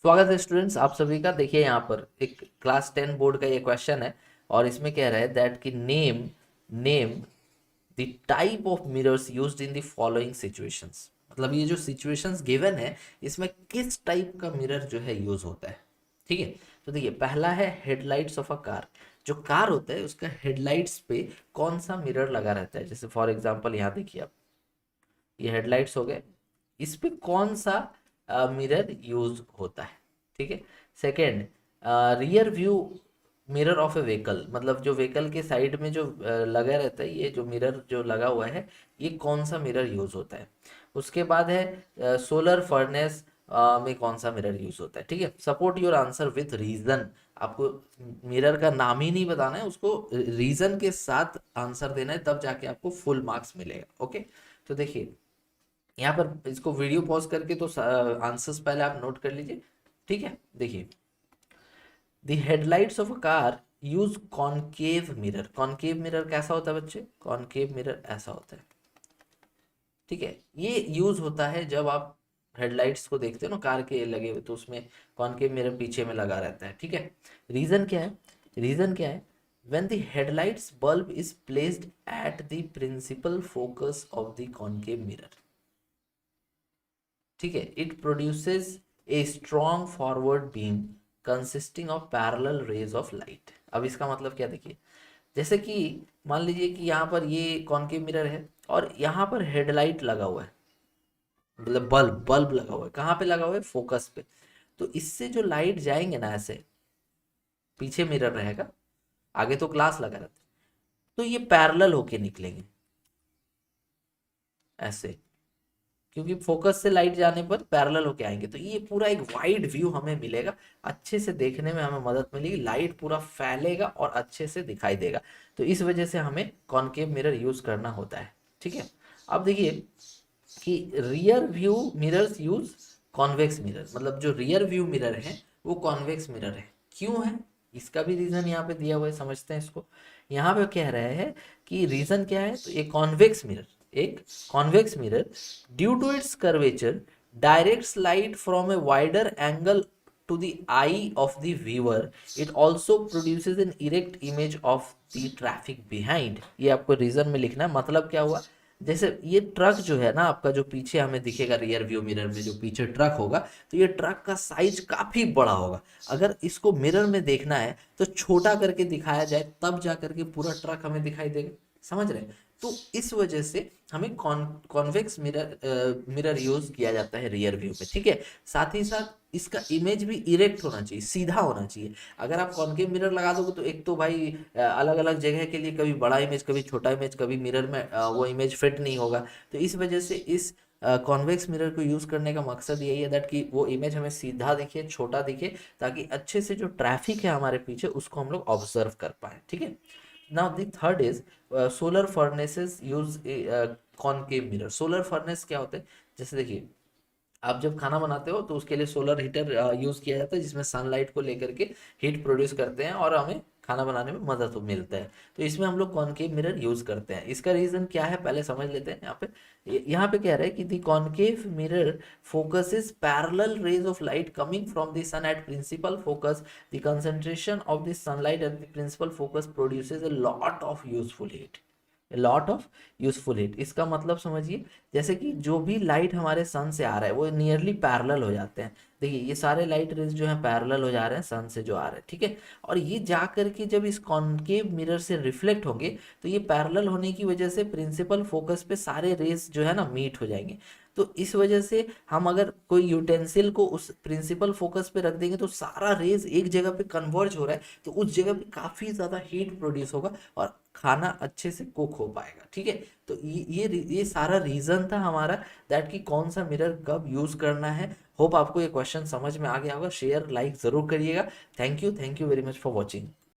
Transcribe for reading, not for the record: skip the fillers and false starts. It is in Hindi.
स्वागत है स्टूडेंट्स आप सभी का। देखिए यहाँ पर एक क्लास 10 बोर्ड का ये क्वेश्चन है और इसमें कह रहा है दैट कि name name the type of mirrors used in the following situations. मतलब ये जो सिचुएशंस गिवन है इसमें किस टाइप का मिरर जो है यूज होता है। ठीक है, तो देखिए पहला है हेडलाइट्स ऑफ अ कार। जो कार होता है उसका हेडलाइट्स पे कौन सा मिरर लगा रहता है। जैसे फॉर एग्जांपल यहाँ देखिए आप, ये हेडलाइट्स हो गए, इस पे कौन सा मिरर यूज होता है। ठीक है। Second, rear view mirror of A vehicle, मतलब जो व्हीकल के साइड में जो लगा रहता है, ये जो मिरर जो लगा हुआ है ये कौन सा मिरर यूज होता है। उसके बाद है सोलर फर्नेस में कौन सा मिरर यूज होता है। ठीक है, support your answer with reason. आपको मिरर का नाम ही नहीं बताना है, उसको रीजन के साथ आंसर देना है, तब जाके आपको फुल मार्क्स मिलेगा। ओके, तो देखिए यहाँ पर इसको वीडियो पॉज करके तो आंसर्स पहले आप नोट कर लीजिए। ठीक है, देखिए the headlights of a car use concave mirror. Concave mirror कैसा होता है बच्चे? कॉनकेव मिरर ऐसा होता है। ठीक है, ये यूज होता है जब आप हेडलाइट्स को देखते हो ना कार के लगे हुए, तो उसमें कॉनकेव मिरर पीछे में लगा रहता है। ठीक है, रीजन क्या है? रीजन क्या है? when the headlights bulb is placed at the principal focus of the concave mirror, ठीक है, it produces a strong forward beam consisting of parallel raise of light. अब इसका मतलब क्या, देखिए जैसे कि मान लीजिए कि यहाँ पर ये कॉनकेव मिरर है और यहाँ पर हेडलाइट लगा हुआ है, मतलब बल्ब बल्ब लगा हुआ है। कहाँ पे लगा हुआ है? फोकस पे। तो इससे जो लाइट जाएंगे ना, ऐसे पीछे मिरर रहेगा, आगे तो ग्लास लगा रहता है, तो ये पैरेलल होके निकलेंगे ऐसे, क्योंकि फोकस से लाइट जाने पर पैरेलल होके आएंगे। तो ये पूरा एक वाइड व्यू हमें मिलेगा, अच्छे से देखने में हमें मदद मिलेगी, लाइट पूरा फैलेगा और अच्छे से दिखाई देगा। तो इस वजह से हमें कॉनकेव मिरर यूज करना होता है। ठीक है, अब देखिए कि rear view mirrors use convex mirror. मतलब जो रियर व्यू मिरर है वो कॉन्वेक्स मिरर है। क्यों है? इसका भी रीजन यहाँ पे दिया हुआ है, समझते हैं इसको। यहाँ पे कह रहे हैं कि रीजन क्या है, तो ये कॉन्वेक्स मिरर, एक convex mirror due to its curvature directs light from a wider angle to the eye of the viewer. It also produces an erect image of the traffic behind. ये आपको रीजन में लिखना है। मतलब क्या हुआ, जैसे ये ट्रक जो है ना आपका, जो पीछे हमें दिखेगा रियर व्यू मिरर में, जो पीछे ट्रक होगा, तो ये ट्रक का साइज काफी बड़ा होगा। अगर इसको मिरर में देखना है तो छोटा करके दिखाया जाए, तब जा करके पूरा ट्रक हमें दिखाई देगा। समझ रहे हैं? तो इस वजह से हमें कॉन्वेक्स मिरर यूज किया जाता है रियर व्यू में। ठीक है, साथ ही साथ इसका इमेज भी इरेक्ट होना चाहिए, सीधा होना चाहिए। अगर आप कॉन्केव मिरर लगा दोगे तो एक तो भाई अलग अलग जगह के लिए कभी बड़ा इमेज कभी छोटा इमेज, कभी मिरर में वो इमेज फिट नहीं होगा। तो इस वजह से इस कॉन्वेक्स मिरर को यूज करने का मकसद यही है दैट कि वो इमेज हमें सीधा दिखे, छोटा दिखे, ताकि अच्छे से जो ट्रैफिक है हमारे पीछे उसको हम लोग ऑब्जर्व कर पाए। ठीक है, now the third is solar furnaces use concave mirror. Solar furnace क्या होते हैं? जैसे देखिए आप जब खाना बनाते हो तो उसके लिए सोलर हीटर यूज किया जाता है, जिसमें सनलाइट को लेकर के हीट प्रोड्यूस करते हैं और हमें खाना बनाने में मदद मिलता है। तो इसमें हम लोग कॉनकेव मिरर यूज करते हैं। इसका रीजन क्या है पहले समझ लेते हैं। यहाँ पे कह रहा है कि the concave mirror focuses parallel rays of light coming from the sun at principal focus. The concentration of the sunlight at the principal focus produces a lot of useful heat. Lot of useful heat, इसका मतलब समझिए जैसे कि जो भी लाइट हमारे सन से आ रहा है वो नियरली पैरेलल हो जाते हैं। देखिए ये सारे लाइट रेज जो हैं पैरेलल हो जा रहे हैं सन से जो आ रहे हैं। ठीक है, और ये जा करके जब इस कॉनकेव मिरर से रिफ्लेक्ट होंगे तो ये पैरेलल होने की वजह से प्रिंसिपल फोकस पे सारे रेज जो है ना मीट हो जाएंगे। तो इस वजह से हम अगर कोई यूटेंसिल को उस प्रिंसिपल फोकस पे रख देंगे तो सारा रेज एक जगह पे कन्वर्ज हो रहा है, तो उस जगह पे काफी ज्यादा हीट प्रोड्यूस होगा और खाना अच्छे से कुक हो पाएगा। ठीक है, तो ये सारा रीजन था हमारा दैट कि कौन सा मिरर कब यूज करना है। होप आपको ये क्वेश्चन समझ में आ गया होगा। शेयर लाइक जरूर करिएगा। Thank you very much for watching.